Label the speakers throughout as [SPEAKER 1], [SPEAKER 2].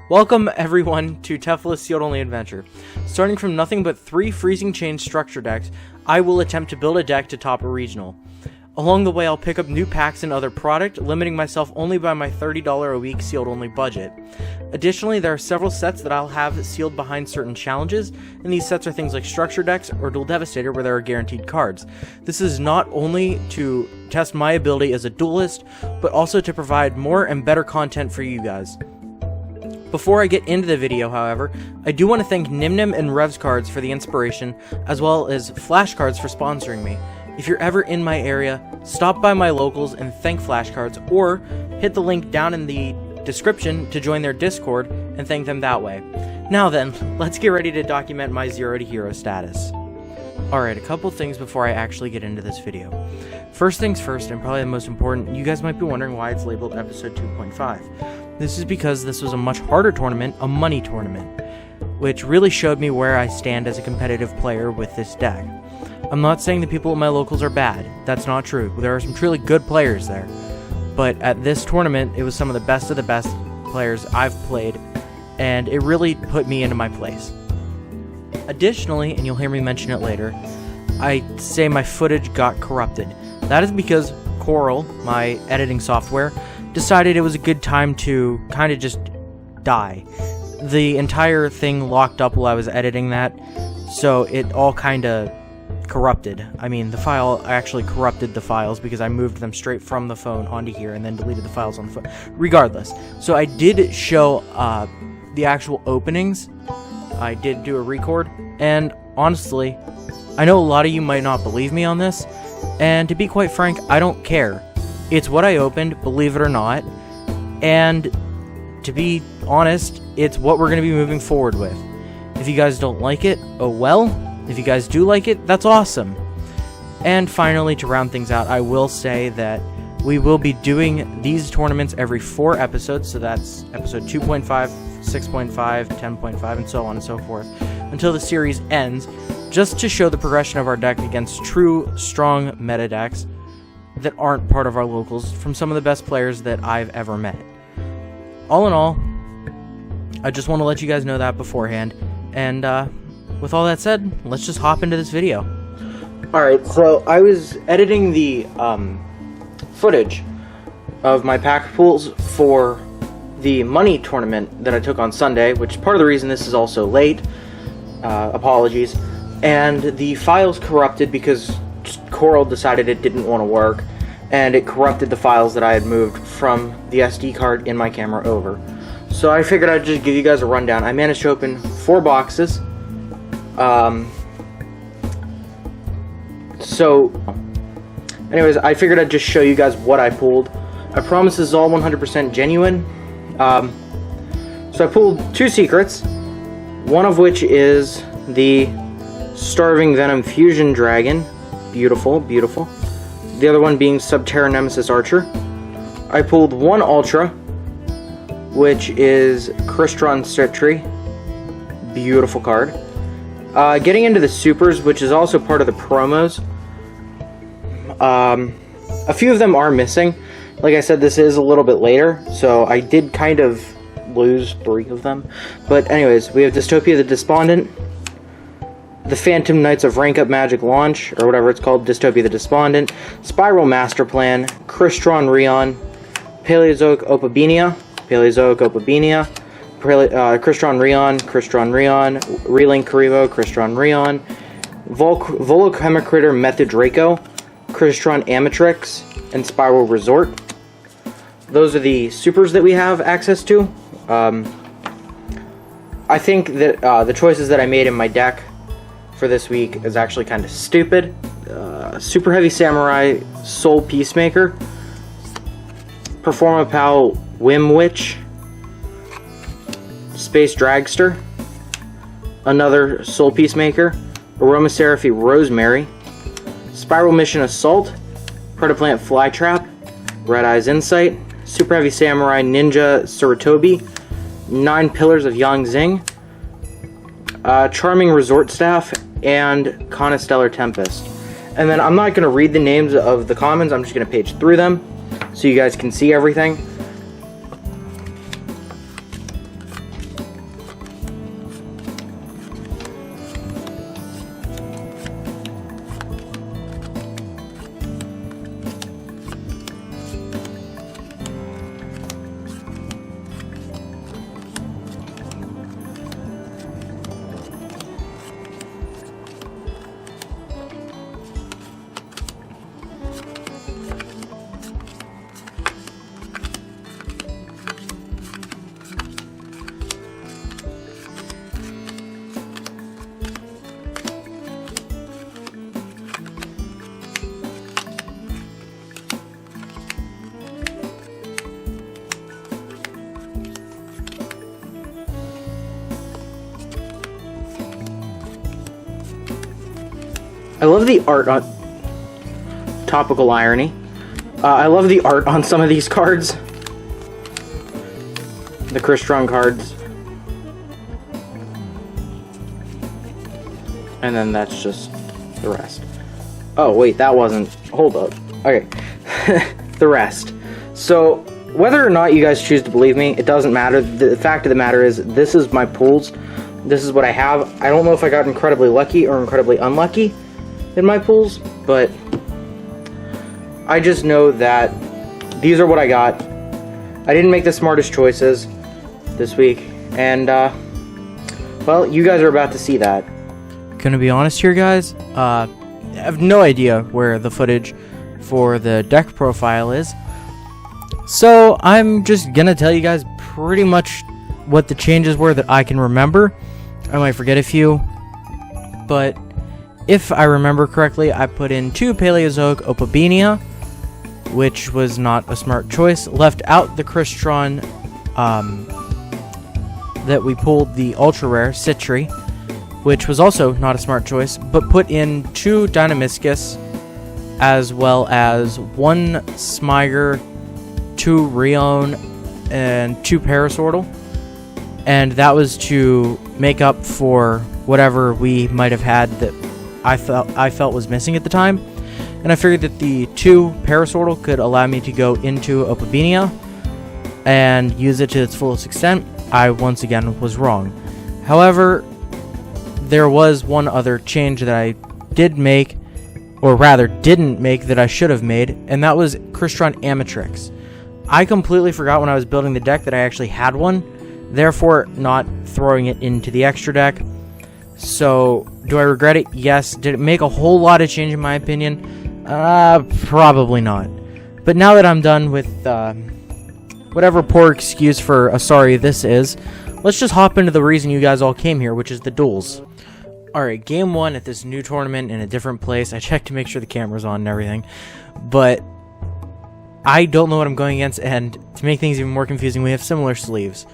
[SPEAKER 1] Welcome everyone to Teffla's Sealed Only Adventure. Starting from nothing but 3 Freezing Chain structure decks, I will attempt to build a deck to top a regional. Along the way, I'll pick up new packs and other product, limiting myself only by my $30 a week sealed only budget. Additionally, there are several sets that I'll have sealed behind certain challenges, and these sets are things like structure decks or Dual Devastator where there are guaranteed cards. This is not only to test my ability as a duelist, but also to provide more and better content for you guys. Before I get into the video, however, I do want to thank Nimnim and Revs Cards for the inspiration, as well as Flashcards for sponsoring me. If you're ever in my area, stop by my locals and thank Flashcards, or hit the link down in the description to join their Discord and thank them that way. Now then, let's get ready to document my 0 to hero status. Alright, a couple things before I actually get into this video. First things first, and probably the most important, you guys might be wondering why it's labeled episode 2.5. This is because this was a much harder tournament, a money tournament, which really showed me where I stand as a competitive player with this deck. I'm not saying the people at my locals are bad, that's not true. There are some truly good players there. But at this tournament, it was some of the best players I've played, and it really put me into my place. Additionally, and you'll hear me mention it later, I say my footage got corrupted. That is because Coral, my editing software, decided it was a good time to kind of just die. The entire thing locked up while I was editing that, so it all kind of corrupted. I mean, the file actually corrupted the files because I moved them straight from the phone onto here and then deleted the files on the phone. Regardless, so I did show the actual openings. I did do a record, and honestly, I know a lot of you might not believe me on this, and to be quite frank, I don't care. It's what I opened, believe it or not, and to be honest, it's what we're going to be moving forward with. If you guys don't like it, oh well. If you guys do like it, that's awesome. And finally, to round things out, I will say that we will be doing these tournaments every 4 episodes, so that's episode 2.5, 6.5, 10.5, and so on and so forth, until the series ends, just to show the progression of our deck against true, strong meta decks that aren't part of our locals from some of the best players that I've ever met. All in all, I just want to let you guys know that beforehand, and with all that said, let's just hop into this video. Alright, so I was editing the footage of my pack pools for the money tournament that I took on Sunday, which is part of the reason this is also late. Apologies. And the files corrupted because Coral decided it didn't want to work, and it corrupted the files that I had moved from the SD card in my camera over. So I figured I'd just give you guys a rundown. I managed to open 4 boxes. Anyways, I figured I'd just show you guys what I pulled. I promise this is all 100% genuine. So I pulled 2 secrets, one of which is the Starving Venom Fusion Dragon. Beautiful, beautiful. The other one being Subterra Nemesis Archer. I pulled 1 Ultra, which is Crystron Sentry. Beautiful card. Getting into the supers, which is also part of the promos. A few of them are missing. Like I said, this is a little bit later, so I did kind of lose 3 of them. But anyways, we have Dystopia the Despondent, the Phantom Knights of Rank Up Magic Launch, or whatever it's called, Dystopia the Despondent, Spiral Master Plan, Crystron Rion, Paleozoic Opabenia, Crystron Rion, Relink Karibo, Crystron Rion, Volochemicritter Method Draco, Crystron Amatrix, and Spiral Resort. Those are the supers that we have access to. I think that the choices that I made in my deck for this week is actually kind of stupid. Super Heavy Samurai Soul Peacemaker, Performapal Whim Witch, Space Dragster, another Soul Peacemaker, Aromatherapy Rosemary, Spiral Mission Assault, Protoplant Flytrap, Red Eyes Insight, Super Heavy Samurai Ninja Suratobi, 9 Pillars of Yangzing, Charming Resort Staff, and Constellar Tempest. And then I'm not going to read the names of the commons, I'm just going to page through them so you guys can see everything. I love the art on... Topical irony. I love the art on some of these cards. The Crystron cards. And then that's just the rest. Oh, wait, that wasn't... Hold up. Okay. The rest. So, whether or not you guys choose to believe me, it doesn't matter. The fact of the matter is, this is my pulls. This is what I have. I don't know if I got incredibly lucky or incredibly unlucky in my pulls, but I just know that these are what I got. I didn't make the smartest choices this week, and, well, you guys are about to see that. Gonna be honest here, guys, I have no idea where the footage for the deck profile is, so I'm just gonna tell you guys pretty much what the changes were that I can remember. I might forget a few, but if I remember correctly, I put in 2 Paleozoic Opabenia, which was not a smart choice. Left out the Crystron that we pulled, the ultra rare Citri, which was also not a smart choice, but put in 2 Dynamiscus, as well as 1 Smiger, 2 Rion, and 2 Parasortal. And that was to make up for whatever we might have had that I felt was missing at the time. And I figured that the 2 Parasortal could allow me to go into Opabenia and use it to its fullest extent. I once again was wrong. However, there was one other change that I did make, or rather didn't make, that I should have made, and that was Crystron Amatrix. I completely forgot when I was building the deck that I actually had one, therefore not throwing it into the extra deck. So, do I regret it? Yes. Did it make a whole lot of change in my opinion? Probably not. But now that I'm done with whatever poor excuse for a sorry this is, let's just hop into the reason you guys all came here, which is the duels. Alright, game 1 at this new tournament in a different place. I checked to make sure the camera's on and everything, but I don't know what I'm going against, and to make things even more confusing, we have similar sleeves.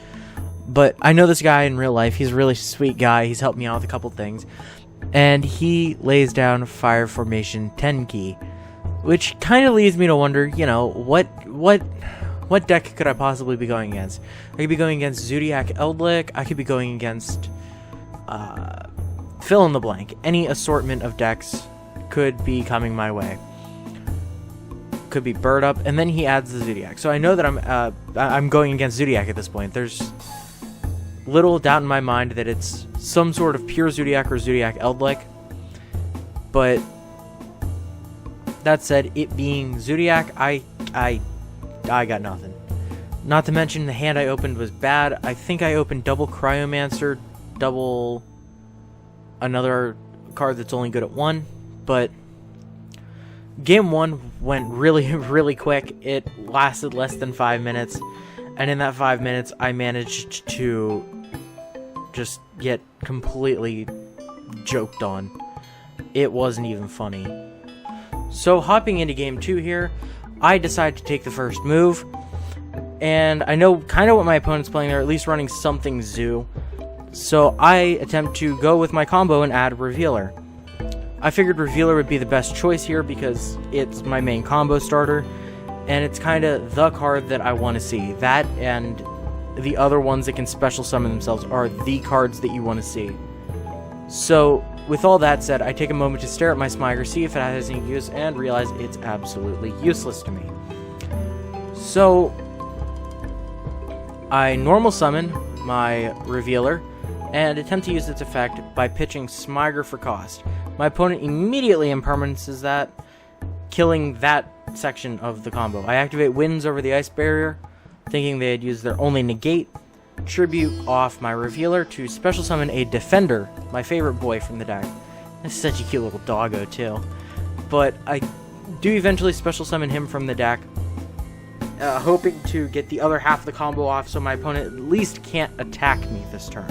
[SPEAKER 1] But I know this guy in real life. He's a really sweet guy. He's helped me out with a couple things. And he lays down Fire Formation Tenki, which kind of leads me to wonder, you know, what deck could I possibly be going against? I could be going against Zodiac Eldlik. I could be going against fill in the blank. Any assortment of decks could be coming my way. Could be Bird Up, and then he adds the Zodiac. So I know that I'm going against Zodiac at this point. There's little doubt in my mind that it's some sort of pure Zodiac or Zodiac Eldlik. But that said, it being Zodiac, I got nothing. Not to mention the hand I opened was bad. I think I opened double Cryomancer, double another card that's only good at 1, but game 1 went really, really quick. It lasted less than 5 minutes, and in that 5 minutes, I managed to just get completely joked on. It wasn't even funny. So, hopping into game 2 here, I decide to take the first move, and I know kind of what my opponent's playing. They're at least running something zoo, so I attempt to go with my combo and add Revealer. I figured Revealer would be the best choice here because it's my main combo starter, and it's kind of the card that I want to see. That and the other ones that can special summon themselves are the cards that you want to see. So, with all that said, I take a moment to stare at my Smiger, see if it has any use, and realize it's absolutely useless to me. So, I normal summon my Revealer, and attempt to use its effect by pitching Smiger for cost. My opponent immediately impermanences that, killing that section of the combo. I activate Winds over the Ice Barrier, thinking they had used their only negate, tribute off my Revealer to special summon a Defender, my favorite boy from the deck. That's such a cute little doggo too. But I do eventually special summon him from the deck, hoping to get the other half of the combo off so my opponent at least can't attack me this turn.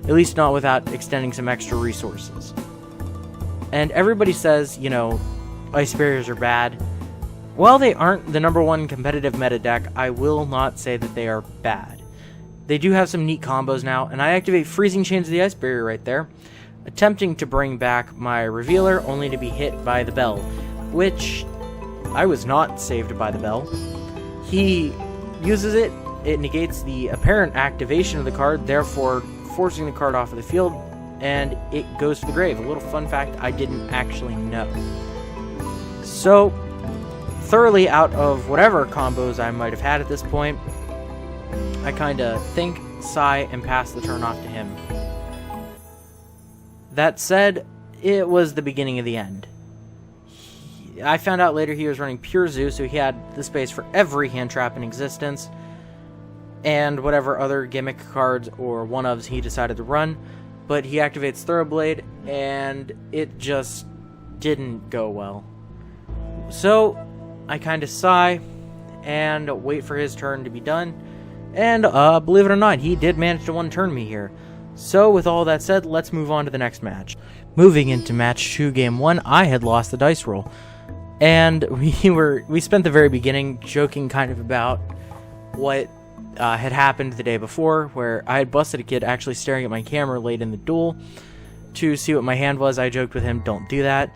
[SPEAKER 1] At least not without extending some extra resources. And everybody says, you know, Ice Barriers are bad. While they aren't the #1 competitive meta deck, I will not say that they are bad. They do have some neat combos now, and I activate Freezing Chains of the Ice Barrier right there. attempting to bring back my revealer only to be hit by the bell, which I was not saved by the bell. He uses it, it negates the apparent activation of the card, therefore forcing the card off of the field, and it goes to the grave. A little fun fact I didn't actually know. So, thoroughly out of whatever combos I might have had at this point, I kinda think, sigh, and pass the turn off to him. That said, it was the beginning of the end. I found out later he was running Pure Zoo, so he had the space for every hand trap in existence, and whatever other gimmick cards or one-ofs he decided to run, but he activates Thoroughblade, and it just didn't go well. So, I kind of sigh, and wait for his turn to be done, and believe it or not, he did manage to one-turn me here. So, with all that said, let's move on to the next match. Moving into match 2, game 1, I had lost the dice roll. And we spent the very beginning joking kind of about what had happened the day before, where I had busted a kid actually staring at my camera late in the duel to see what my hand was. I joked with him, don't do that.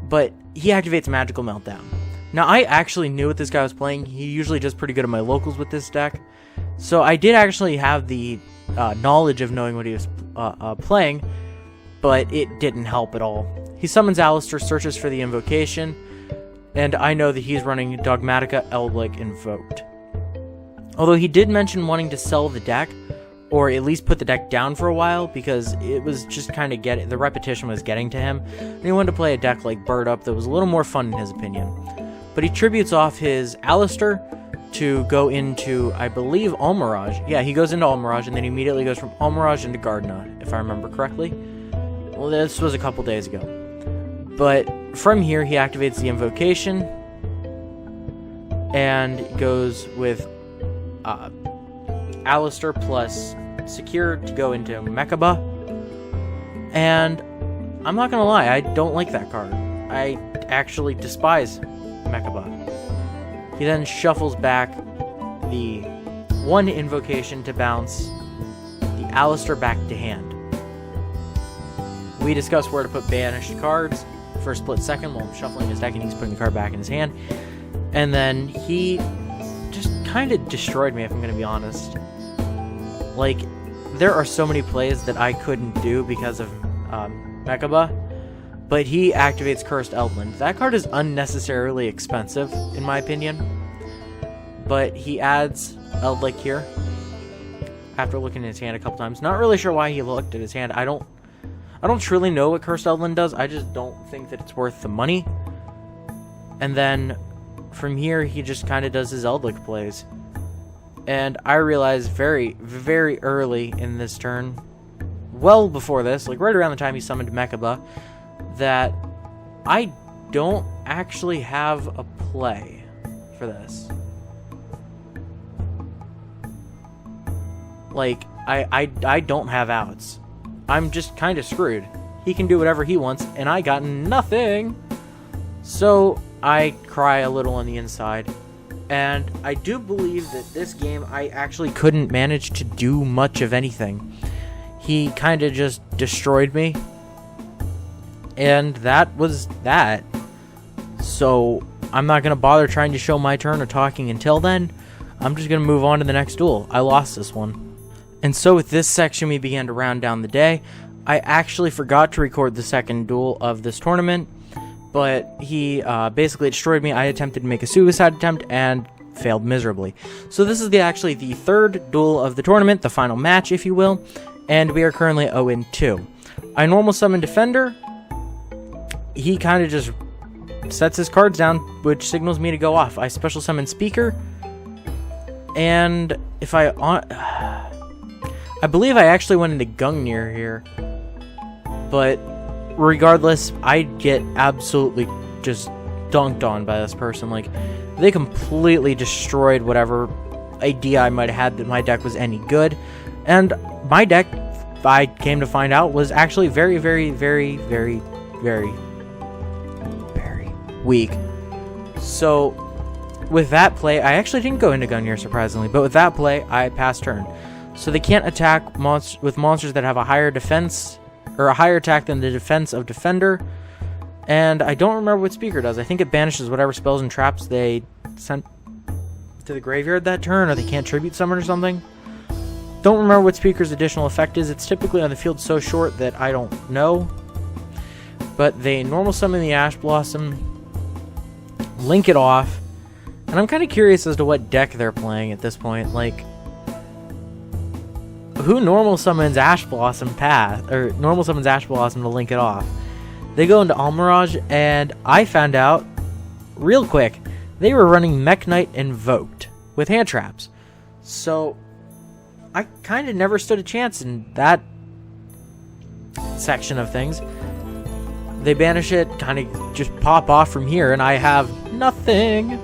[SPEAKER 1] But he activates Magical Meltdown. Now, I actually knew what this guy was playing. He usually does pretty good at my locals with this deck. So I did actually have the knowledge of knowing what he was playing, but it didn't help at all. He summons Alistair, searches for the invocation, and I know that he's running Dogmatica Eldlik Invoked. Although he did mention wanting to sell the deck, or at least put the deck down for a while, because it was just kind of the repetition was getting to him, and he wanted to play a deck like Bird Up that was a little more fun in his opinion. But he tributes off his Alistair to go into, I believe, Almirage. Yeah, he goes into Almirage, and then he immediately goes from Almirage into Gardena, if I remember correctly. Well, this was a couple days ago. But from here, he activates the invocation, and goes with Alistair plus Secure to go into Mechaba. And I'm not gonna lie, I don't like that card. I actually despise Mechaba. He then shuffles back the one invocation to bounce the Alistair back to hand. We discuss where to put banished cards for a split second while I'm shuffling his deck and he's putting the card back in his hand. And then he just kind of destroyed me, if I'm going to be honest. Like, there are so many plays that I couldn't do because of Mechaba, but he activates Cursed Eldland. That card is unnecessarily expensive, in my opinion, but he adds Eldlik here after looking at his hand a couple times. Not really sure why he looked at his hand. I don't truly know what Cursed Eldland does. I just don't think that it's worth the money. And then from here, he just kind of does his Eldlik plays. And I realized very, very early in this turn, well before this, like right around the time he summoned Mechaba, that I don't actually have a play for this. Like, I don't have outs. I'm just kind of screwed. He can do whatever he wants, and I got nothing. So I cry a little on the inside. And I do believe that this game, I actually couldn't manage to do much of anything. He kind of just destroyed me. And that was that. So I'm not going to bother trying to show my turn or talking until then. I'm just going to move on to the next duel. I lost this one. And so with this section, we began to round down the day. I actually forgot to record the second duel of this tournament, but he basically destroyed me. I attempted to make a suicide attempt and failed miserably. So this is actually the third duel of the tournament, the final match, if you will, and we are currently 0-2. I normal summon Defender. He kind of just sets his cards down, which signals me to go off. I special summon Speaker, and if I believe I actually went into Gungnir here, but regardless, I get absolutely just dunked on by this person. Like, they completely destroyed whatever idea I might have had that my deck was any good, and my deck, I came to find out, was actually very, very, very, very, very, very weak. So with that play, I actually didn't go into Gungnir, surprisingly, but with that play, I passed turn. So they can't attack with monsters that have a higher defense or a higher attack than the defense of defender. And I don't remember what speaker does. I think it banishes whatever spells and traps they sent to the graveyard that turn, or they can't tribute summon or something. Don't remember what speaker's additional effect is. It's typically on the field so short that I don't know. But they normal summon the Ash Blossom, link it off, and I'm kind of curious as to what deck they're playing at this point. Like, who normal summons Ash Blossom or normal summons Ash Blossom to link it off? They go into Almirage, and I found out real quick they were running Mech Knight Invoked with hand traps. So I kind of never stood a chance in that section of things. They banish it, kind of just pop off from here, and I have nothing.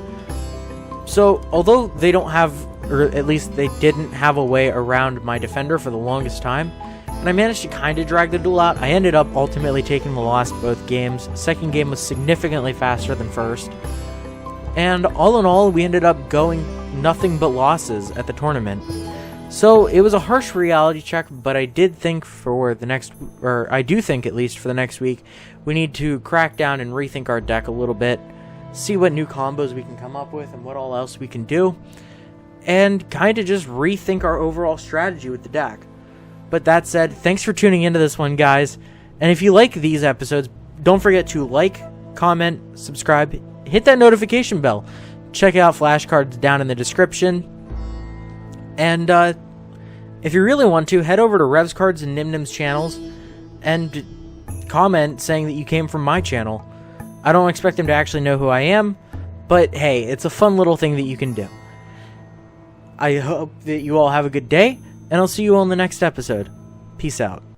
[SPEAKER 1] So although they don't have, or at least they didn't have a way around my defender for the longest time, and I managed to kind of drag the duel out, I ended up ultimately taking the loss both games. Second game was significantly faster than first. And all in all, we ended up going nothing but losses at the tournament. So it was a harsh reality check, but I did think for the next, or I do think at least for the next week, we need to crack down and rethink our deck a little bit, see what new combos we can come up with and what all else we can do, and kind of just rethink our overall strategy with the deck. But that said, thanks for tuning into this one, guys. And if you like these episodes, don't forget to like, comment, subscribe, hit that notification bell. Check out flashcards down in the description. And if you really want to, head over to Rev's Cards and Nimnim's channels and comment saying that you came from my channel. I don't expect them to actually know who I am, but hey, it's a fun little thing that you can do. I hope that you all have a good day, and I'll see you all in the next episode. Peace out.